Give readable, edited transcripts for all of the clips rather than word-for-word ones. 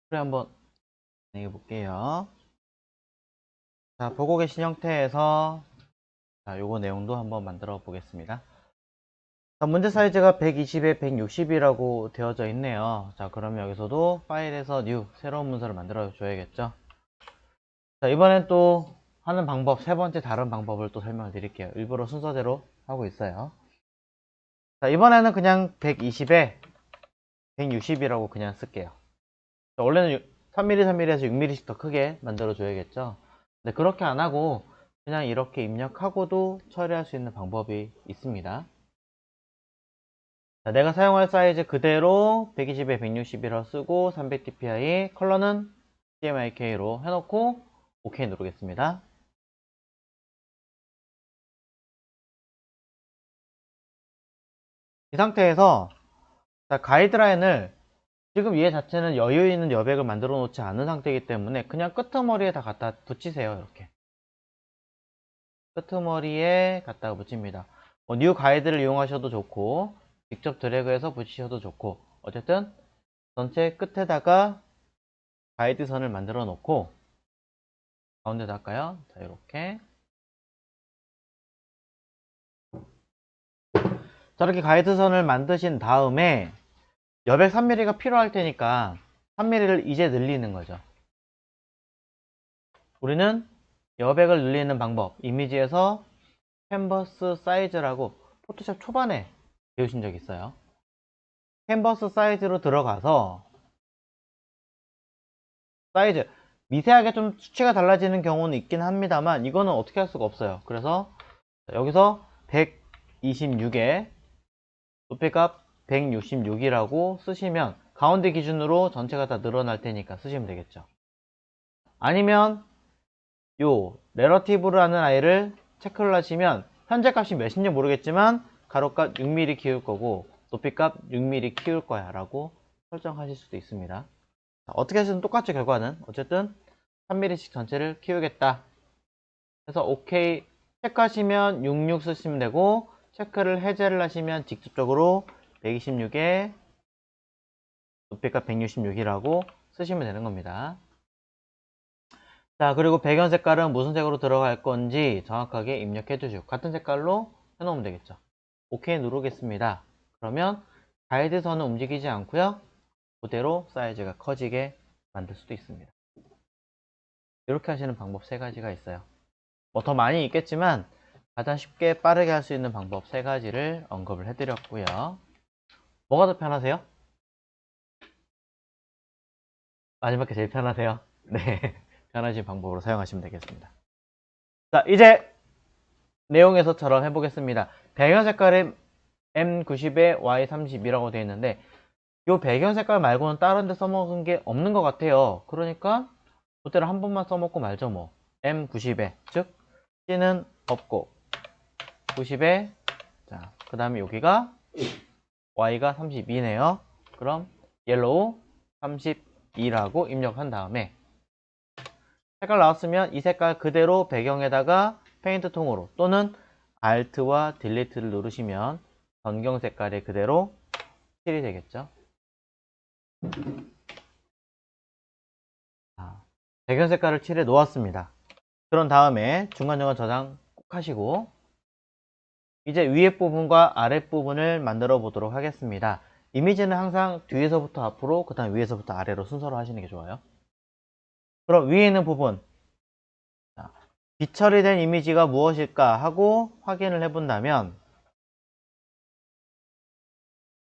그래 한번 진행해 볼게요. 자, 보고 계신 형태에서 요거 내용도 한번 만들어 보겠습니다. 자, 문제 사이즈가 120에 160이라고 되어져 있네요. 자, 그러면 여기서도 파일에서 new 새로운 문서를 만들어 줘야겠죠. 자, 이번엔 또 하는 방법, 세 번째 다른 방법을 또 설명을 드릴게요. 일부러 순서대로 하고 있어요. 자, 이번에는 그냥 120에 160이라고 그냥 쓸게요. 자, 원래는 3mm, 3mm에서 6mm씩 더 크게 만들어 줘야겠죠. 근데 그렇게 안 하고 그냥 이렇게 입력하고도 처리할 수 있는 방법이 있습니다. 자, 내가 사용할 사이즈 그대로 120에 160이라 쓰고 300dpi 컬러는 CMYK로 해놓고 OK 누르겠습니다. 이 상태에서 자, 가이드라인을 지금 얘 자체는 여유 있는 여백을 만들어 놓지 않은 상태이기 때문에 그냥 끄트머리에 다 갖다 붙이세요. 이렇게 끄트머리에 갖다가 붙입니다. 뉴 가이드를 이용하셔도 좋고 직접 드래그해서 붙이셔도 좋고 어쨌든 전체 끝에다가 가이드 선을 만들어 놓고 가운데다 할까요? 자, 이렇게 저렇게 가이드 선을 만드신 다음에 여백 3mm가 필요할 테니까 3mm를 이제 늘리는 거죠. 우리는 여백을 늘리는 방법 이미지에서 캔버스 사이즈라고 포토샵 초반에 배우신 적 있어요. 캔버스 사이즈로 들어가서 사이즈 미세하게 좀 수치가 달라지는 경우는 있긴 합니다만 이거는 어떻게 할 수가 없어요. 그래서 여기서 126에 높이값 166이라고 쓰시면 가운데 기준으로 전체가 다 늘어날 테니까 쓰시면 되겠죠. 아니면 요 레러티브라는 아이를 체크를 하시면 현재 값이 몇인지 모르겠지만 가로값 6mm 키울 거고 높이값 6mm 키울 거야 라고 설정하실 수도 있습니다. 어떻게 하시든 똑같죠. 결과는 어쨌든 3mm씩 전체를 키우겠다 그래서 OK 체크하시면 66 쓰시면 되고 체크를 해제를 하시면 직접적으로 126에 높이값 166이라고 쓰시면 되는 겁니다. 자, 그리고 배경 색깔은 무슨 색으로 들어갈 건지 정확하게 입력해 주시고 같은 색깔로 해놓으면 되겠죠. OK 누르겠습니다. 그러면 가이드선은 움직이지 않고요. 그대로 사이즈가 커지게 만들 수도 있습니다. 이렇게 하시는 방법 세 가지가 있어요. 뭐 더 많이 있겠지만 가장 쉽게 빠르게 할 수 있는 방법 세 가지를 언급을 해드렸고요. 뭐가 더 편하세요? 마지막에 제일 편하세요? 네, 편하신 방법으로 사용하시면 되겠습니다. 자, 이제 내용에서처럼 해보겠습니다. 배경 색깔은 M90에 Y30이라고 되어 있는데 이 배경 색깔 말고는 다른 데 써먹은 게 없는 것 같아요. 그러니까 그대로 한 번만 써먹고 말죠 뭐. M90에 즉 C는 없고 90에 자, 그 다음에 여기가 Y가 32네요. 그럼 옐로우 32라고 입력한 다음에 색깔 나왔으면 이 색깔 그대로 배경에다가 페인트 통으로 또는 Alt와 Delete를 누르시면 전경 색깔이 그대로 칠이 되겠죠. 배경 색깔을 칠해 놓았습니다. 그런 다음에 중간중간 저장 꼭 하시고 이제 위에 부분과 아랫 부분을 만들어 보도록 하겠습니다. 이미지는 항상 뒤에서부터 앞으로 그 다음 위에서부터 아래로 순서로 하시는 게 좋아요. 그럼 위에 있는 부분 비처리된 이미지가 무엇일까 하고 확인을 해본다면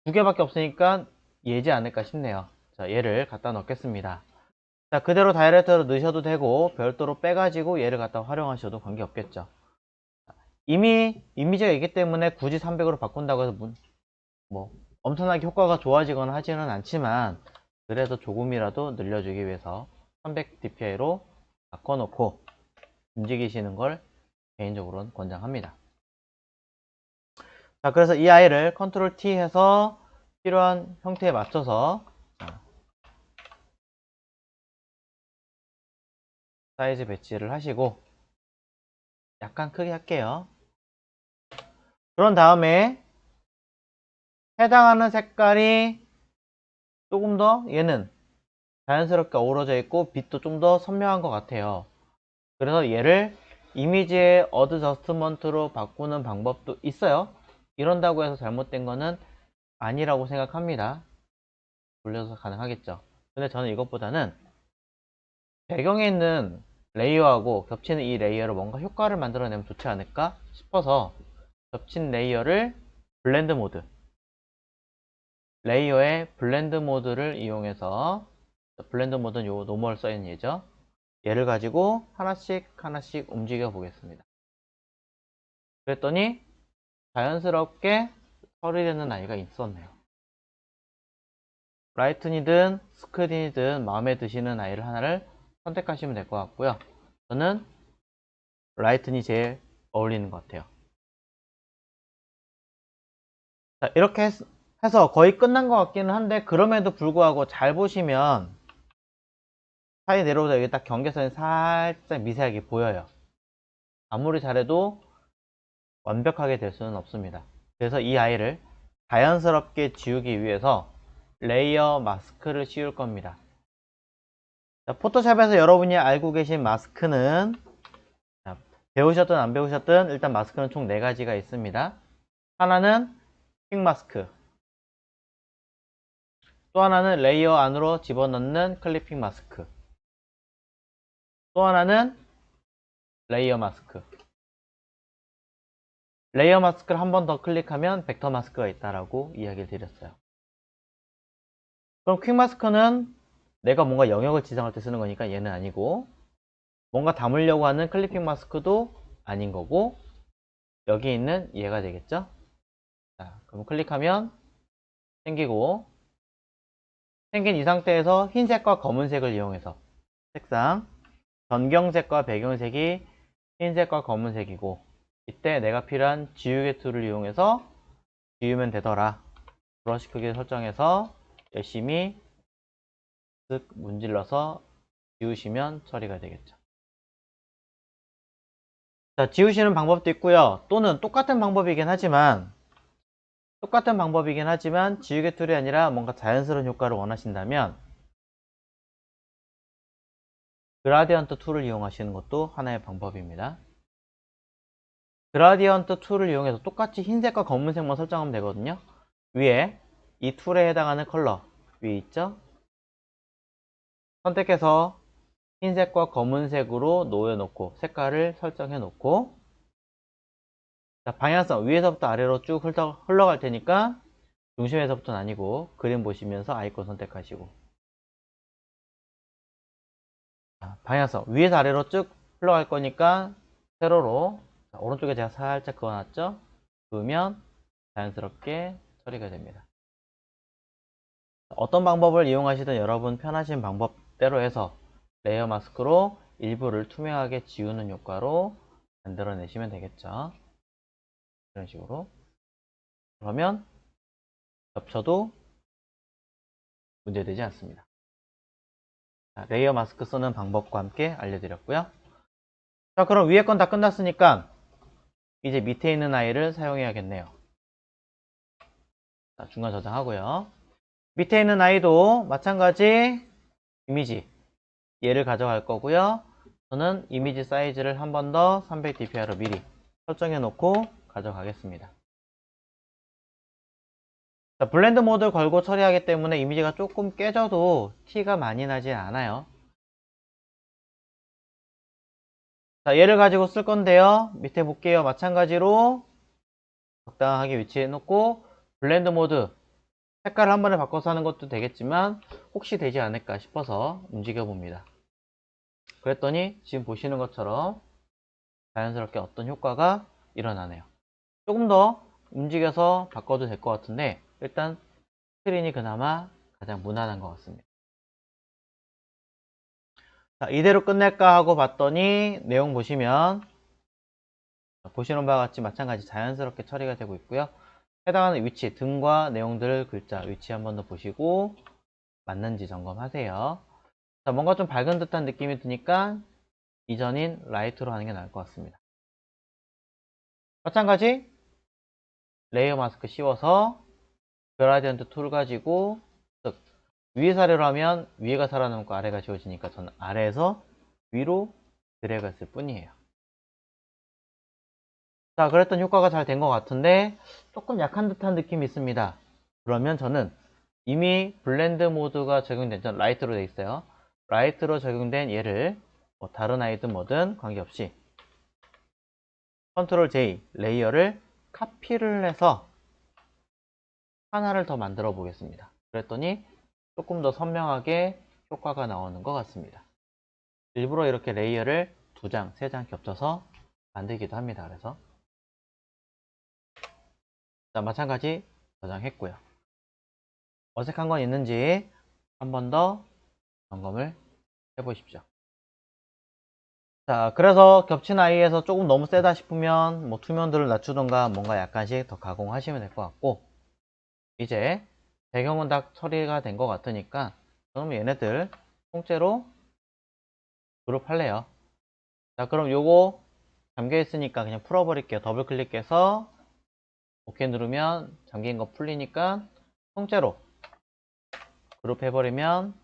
두 개밖에 없으니까 얘지 않을까 싶네요. 자, 얘를 갖다 넣겠습니다. 자, 그대로 다이렉트로 넣으셔도 되고 별도로 빼가지고 얘를 갖다 활용하셔도 관계없겠죠. 이미 이미지가 있기 때문에 굳이 300으로 바꾼다고 해서 뭐 엄청나게 효과가 좋아지거나 하지는 않지만 그래도 조금이라도 늘려주기 위해서 300dpi로 바꿔놓고 움직이시는 걸 개인적으로는 권장합니다. 자, 그래서 이 아이를 컨트롤 T 해서 필요한 형태에 맞춰서 사이즈 배치를 하시고 약간 크게 할게요. 그런 다음에 해당하는 색깔이 조금 더 얘는 자연스럽게 어우러져 있고 빛도 좀 더 선명한 것 같아요. 그래서 얘를 이미지의 어드저스트먼트로 바꾸는 방법도 있어요. 이런다고 해서 잘못된 거는 아니라고 생각합니다. 돌려서 가능하겠죠. 근데 저는 이것보다는 배경에 있는 레이어하고 겹치는 이 레이어로 뭔가 효과를 만들어내면 좋지 않을까 싶어서 겹친 레이어를 블렌드 모드, 레이어의 블렌드 모드를 이용해서, 블렌드 모드는 요 노멀 써있는 얘죠. 얘를 가지고 하나씩 하나씩 움직여 보겠습니다. 그랬더니 자연스럽게 처리되는 아이가 있었네요. 라이튼이든 스크린이든 마음에 드시는 아이를 하나를 선택하시면 될 것 같고요. 저는 라이튼이 제일 어울리는 것 같아요. 자, 이렇게 해서 거의 끝난 것 같기는 한데, 그럼에도 불구하고 잘 보시면 사이 내려오다 여기 딱 경계선이 살짝 미세하게 보여요. 아무리 잘해도 완벽하게 될 수는 없습니다. 그래서 이 아이를 자연스럽게 지우기 위해서 레이어 마스크를 씌울 겁니다. 자, 포토샵에서 여러분이 알고 계신 마스크는, 자, 배우셨든 안 배우셨든 일단 마스크는 총 4가지가 있습니다. 하나는 퀵 마스크, 또 하나는 레이어 안으로 집어넣는 클리핑 마스크, 또 하나는 레이어 마스크. 레이어 마스크를 한 번 더 클릭하면 벡터 마스크가 있다라고 이야기를 드렸어요. 그럼 퀵 마스크는 내가 뭔가 영역을 지정할 때 쓰는 거니까 얘는 아니고, 뭔가 담으려고 하는 클리핑 마스크도 아닌 거고, 여기 있는 얘가 되겠죠. 자, 그럼 클릭하면 생기고, 생긴 이 상태에서 흰색과 검은색을 이용해서 색상, 전경색과 배경색이 흰색과 검은색이고, 이때 내가 필요한 지우개 툴을 이용해서 지우면 되더라. 브러쉬 크기를 설정해서 열심히 쓱 문질러서 지우시면 처리가 되겠죠. 자, 지우시는 방법도 있고요. 또는 똑같은 방법이긴 하지만 지우개 툴이 아니라 뭔가 자연스러운 효과를 원하신다면 그라디언트 툴을 이용하시는 것도 하나의 방법입니다. 그라디언트 툴을 이용해서 똑같이 흰색과 검은색만 설정하면 되거든요. 위에 이 툴에 해당하는 컬러 위에 있죠? 선택해서 흰색과 검은색으로 놓여놓고 색깔을 설정해 놓고, 자, 방향성 위에서부터 아래로 쭉 흘러갈 테니까 중심에서부터는 아니고 그림 보시면서 아이콘 선택하시고, 자, 방향성 위에서 아래로 쭉 흘러갈 거니까 세로로, 자, 오른쪽에 제가 살짝 그어놨죠? 그으면 자연스럽게 처리가 됩니다. 어떤 방법을 이용하시든 여러분 편하신 방법대로 해서 레이어 마스크로 일부를 투명하게 지우는 효과로 만들어내시면 되겠죠. 이런 식으로. 그러면 겹쳐도 문제되지 않습니다. 자, 레이어 마스크 쓰는 방법과 함께 알려드렸고요. 자, 그럼 위에 건 다 끝났으니까 이제 밑에 있는 아이를 사용해야겠네요. 자, 중간 저장하고요. 밑에 있는 아이도 마찬가지 이미지 얘를 가져갈 거고요. 저는 이미지 사이즈를 한 번 더 300dpi로 미리 설정해 놓고 가져가겠습니다. 자, 블렌드 모드 걸고 처리하기 때문에 이미지가 조금 깨져도 티가 많이 나지 않아요. 자, 얘를 가지고 쓸 건데요. 밑에 볼게요. 마찬가지로 적당하게 위치해 놓고 블렌드 모드 색깔을 한 번에 바꿔서 하는 것도 되겠지만 혹시 되지 않을까 싶어서 움직여 봅니다. 그랬더니 지금 보시는 것처럼 자연스럽게 어떤 효과가 일어나네요. 조금 더 움직여서 바꿔도 될 것 같은데 일단 스크린이 그나마 가장 무난한 것 같습니다. 자, 이대로 끝낼까 하고 봤더니 내용 보시면 보시는 바와 같이 마찬가지 자연스럽게 처리가 되고 있고요. 해당하는 위치, 등과 내용들 글자 위치 한 번 더 보시고 맞는지 점검하세요. 자, 뭔가 좀 밝은 듯한 느낌이 드니까 이전인 라이트로 하는 게 나을 것 같습니다. 마찬가지 레이어 마스크 씌워서 그라디언트 툴 가지고 쓱 위에 사례로 하면 위에가 살아남고 아래가 지워지니까 저는 아래에서 위로 드래그 했을 뿐이에요. 자, 그랬던 효과가 잘 된 것 같은데 조금 약한 듯한 느낌이 있습니다. 그러면 저는 이미 블렌드 모드가 적용된, 전 라이트로 되어 있어요. 라이트로 적용된 얘를 뭐 다른 아이든 뭐든 관계없이 컨트롤 J 레이어를 카피를 해서 하나를 더 만들어 보겠습니다. 그랬더니 조금 더 선명하게 효과가 나오는 것 같습니다. 일부러 이렇게 레이어를 2장, 3장 겹쳐서 만들기도 합니다. 그래서 자, 마찬가지 저장했고요. 어색한 건 있는지 한 번 더 점검을 해보십시오. 자, 그래서 겹친 아이에서 조금 너무 세다 싶으면 뭐 투명도를 낮추던가 뭔가 약간씩 더 가공하시면 될 것 같고, 이제 배경은 다 처리가 된 것 같으니까 그럼 얘네들 통째로 그룹 할래요. 자, 그럼 요거 잠겨 있으니까 그냥 풀어버릴게요. 더블 클릭해서 OK 누르면 잠긴 거 풀리니까 통째로 그룹 해버리면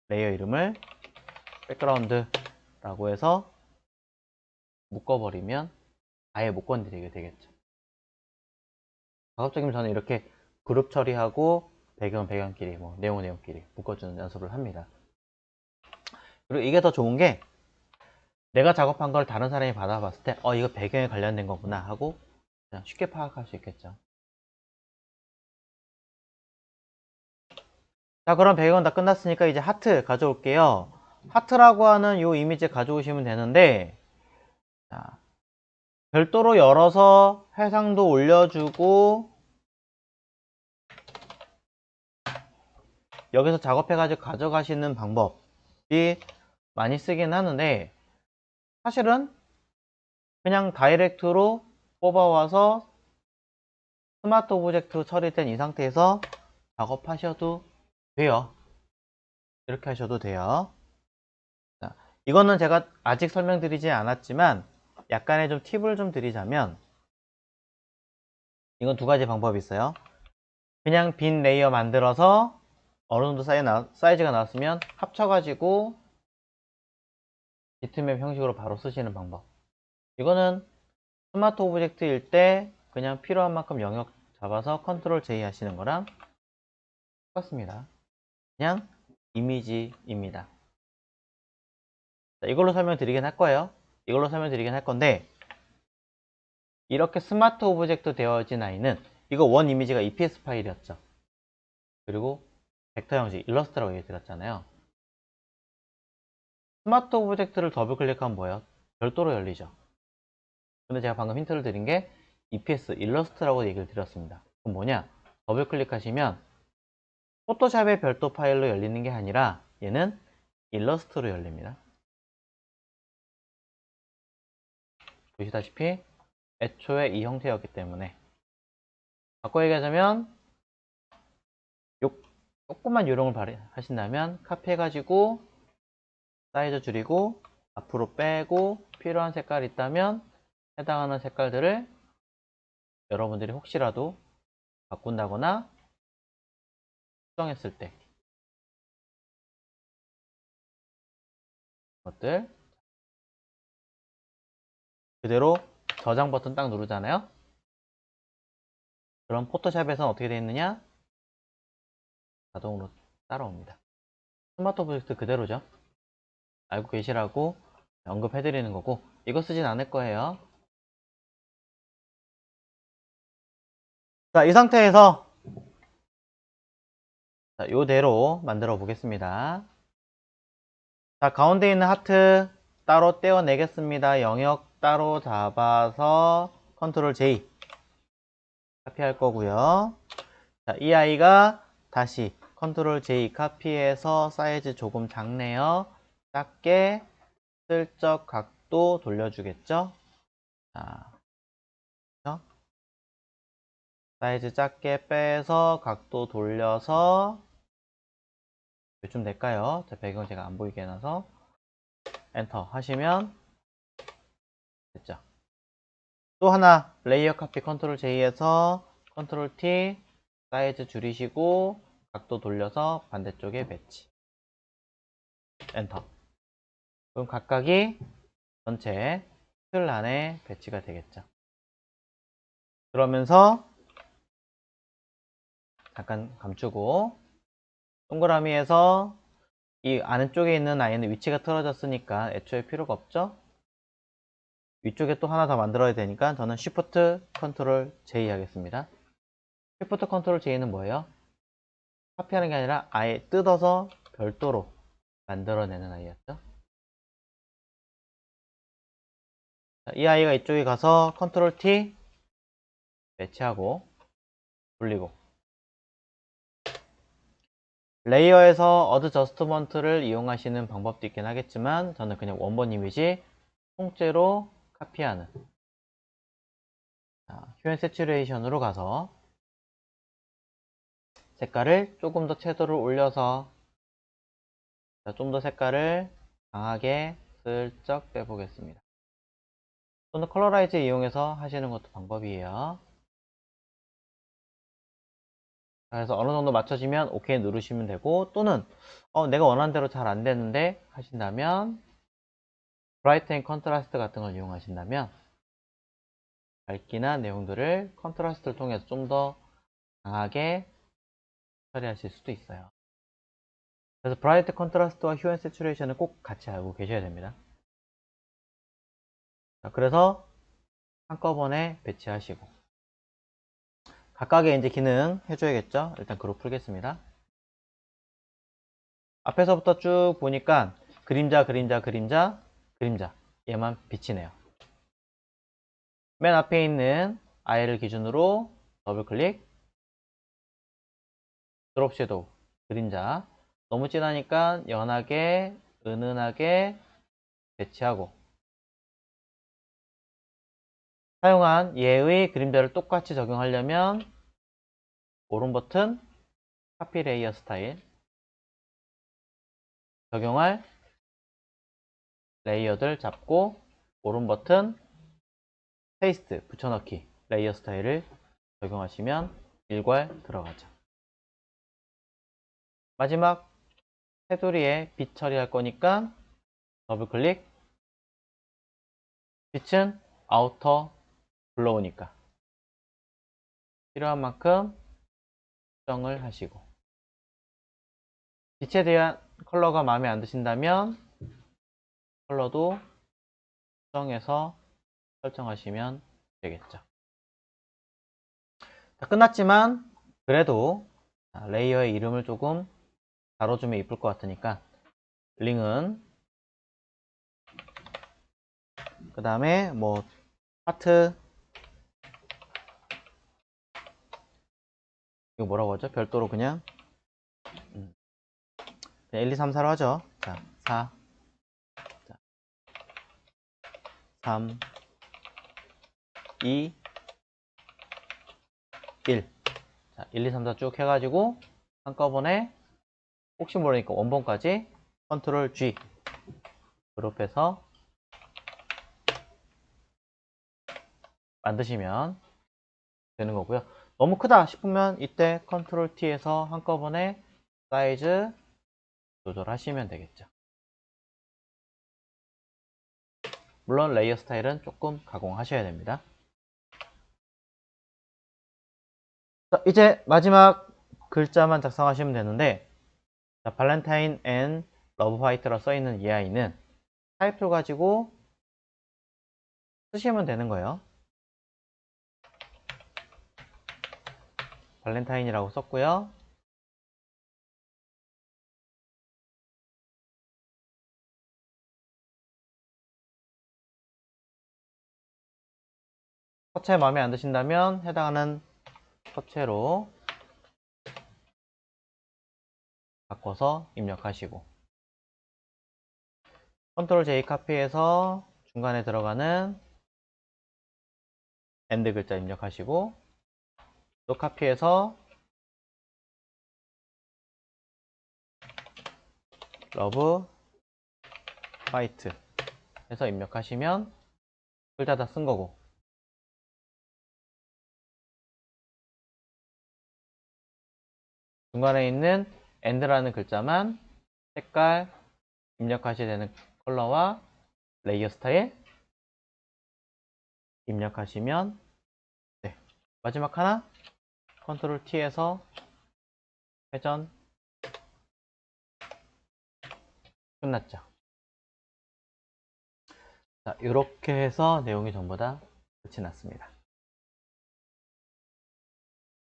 레이어 이름을 백그라운드라고 해서 묶어버리면 아예 못 건드리게 되겠죠. 작업적이면 저는 이렇게 그룹 처리하고 배경끼리 뭐 내용끼리 묶어주는 연습을 합니다. 그리고 이게 더 좋은 게 내가 작업한 걸 다른 사람이 받아봤을 때 이거 배경에 관련된 거구나 하고 그냥 쉽게 파악할 수 있겠죠. 자, 그럼 배경은 다 끝났으니까 이제 하트 가져올게요. 하트라고 하는 이 이미지 가져오시면 되는데, 자, 별도로 열어서 해상도 올려주고 여기서 작업해가지고 가져가시는 방법이 많이 쓰긴 하는데, 사실은 그냥 다이렉트로 뽑아와서 스마트 오브젝트 처리된 이 상태에서 작업하셔도 돼요. 이렇게 하셔도 돼요. 자, 이거는 제가 아직 설명드리지 않았지만 약간의 좀 팁을 좀 드리자면, 이건 2가지 방법이 있어요. 그냥 빈 레이어 만들어서 어느 정도 사이즈가 나왔으면 합쳐가지고 비트맵 형식으로 바로 쓰시는 방법. 이거는 스마트 오브젝트일 때 그냥 필요한 만큼 영역 잡아서 컨트롤 J 하시는 거랑 똑같습니다. 그냥 이미지입니다. 자, 이걸로 설명드리긴 할 거예요. 이걸로 설명드리긴 할 건데, 이렇게 스마트 오브젝트 되어진 아이는 이거 원 이미지가 EPS 파일이었죠. 그리고 벡터 형식, 일러스트라고 얘기 드렸잖아요. 스마트 오브젝트를 더블 클릭하면 뭐예요? 별도로 열리죠. 근데 제가 방금 힌트를 드린 게 EPS, 일러스트라고 얘기를 드렸습니다. 그럼 뭐냐? 더블 클릭하시면 포토샵의 별도 파일로 열리는 게 아니라 얘는 일러스트로 열립니다. 보시다시피 애초에 이 형태였기 때문에, 바꿔 얘기하자면 조금만 요령을 하신다면 카피해가지고 사이즈 줄이고 앞으로 빼고 필요한 색깔이 있다면 해당하는 색깔들을 여러분들이 혹시라도 바꾼다거나 수정했을 때 것들 그대로 저장 버튼 딱 누르잖아요. 그럼 포토샵에서는 어떻게 되어 있느냐? 자동으로 따라옵니다. 스마트 오브젝트 그대로죠. 알고 계시라고 언급해드리는 거고, 이거 쓰진 않을 거예요. 자, 이 상태에서 자, 이대로 만들어 보겠습니다. 자, 가운데 있는 하트 따로 떼어내겠습니다. 영역 따로 잡아서 컨트롤 J 카피할 거고요. 자, 이 아이가 다시 컨트롤 J 카피해서 사이즈 조금 작네요. 작게 슬쩍 각도 돌려주겠죠. 자, 그렇죠? 사이즈 작게 빼서 각도 돌려서 좀 될까요? 자, 배경 제가 안 보이게 해놔서 엔터 하시면 됐죠. 또 하나 레이어 카피 컨트롤 J에서 컨트롤 T 사이즈 줄이시고 각도 돌려서 반대쪽에 배치. 엔터. 그럼 각각이 전체 틀 안에 배치가 되겠죠. 그러면서 잠깐 감추고 동그라미에서 이 아래쪽에 있는 아이는 위치가 틀어졌으니까 애초에 필요가 없죠. 위쪽에 또 하나 더 만들어야 되니까 저는 Shift Ctrl J 하겠습니다. Shift Ctrl J는 뭐예요? 카피하는 게 아니라 아예 뜯어서 별도로 만들어내는 아이였죠. 자, 이 아이가 이쪽에 가서 Ctrl T 배치하고 돌리고 레이어에서 어드저스트먼트를 이용하시는 방법도 있긴 하겠지만 저는 그냥 원본 이미지 통째로 카피하는 휴 세츄레이션으로 가서 색깔을 조금 더 채도를 올려서 좀 더 색깔을 강하게 슬쩍 빼보겠습니다. 또는 컬러라이즈 이용해서 하시는 것도 방법이에요. 그래서 어느 정도 맞춰지면 OK 누르시면 되고, 또는 내가 원하는 대로 잘 안 되는데 하신다면 브라이트 앤 컨트라스트 같은 걸 이용하신다면 밝기나 내용들을 컨트라스트를 통해서 좀 더 강하게 처리하실 수도 있어요. 그래서 브라이트 컨트라스트와 휴 앤 세츄레이션을 꼭 같이 알고 계셔야 됩니다. 자, 그래서 한꺼번에 배치하시고 각각의 이제 기능 해줘야겠죠. 일단 그룹 풀겠습니다. 앞에서부터 쭉 보니까 그림자, 그림자, 그림자, 그림자 얘만 비치네요. 맨 앞에 있는 아이를 기준으로 더블 클릭, 드롭 섀도우, 그림자 너무 진하니까 연하게, 은은하게 배치하고 사용한 얘의 그림자를 똑같이 적용하려면 오른 버튼 카피 레이어 스타일 적용할 레이어들 잡고 오른 버튼 페이스트 붙여넣기 레이어 스타일을 적용하시면 일괄 들어가죠. 마지막 테두리에 빛 처리할 거니까 더블 클릭, 빛은 아우터 블로우니까 필요한 만큼 수정을 하시고 빛에 대한 컬러가 마음에 안 드신다면 컬러도 수정해서 설정하시면 되겠죠. 자, 끝났지만 그래도 레이어의 이름을 조금 다뤄주면 이쁠 것 같으니까 링은 그 다음에 뭐 하트 이거 뭐라고 하죠? 별도로 그냥 1, 2, 3, 4로 하죠. 자, 4 자, 3 2 1 자, 1, 2, 3, 4 쭉 해가지고 한꺼번에 혹시 모르니까 원본까지 컨트롤 G 그룹해서 만드시면 되는 거고요. 너무 크다 싶으면 이때 컨트롤 T에서 한꺼번에 사이즈 조절하시면 되겠죠. 물론 레이어 스타일은 조금 가공하셔야 됩니다. 자, 이제 마지막 글자만 작성하시면 되는데 자, 발렌타인 앤 러브 화이트라 써있는 이 아이는 타입툴 가지고 쓰시면 되는 거예요. 발렌타인이라고 썼고요. 서체 마음에 안 드신다면 해당하는 서체로 바꿔서 입력하시고 컨트롤 J 카피해서 중간에 들어가는 엔드 글자 입력하시고 또 카피해서 러브 화이트 해서 입력하시면 글자 다 쓴 거고 중간에 있는 AND라는 글자만 색깔 입력하셔야 되는 컬러와 레이어 스타일 입력하시면 네. 마지막 하나 컨트롤 T에서 회전 끝났죠. 자, 이렇게 해서 내용이 전부 다 끝이 났습니다.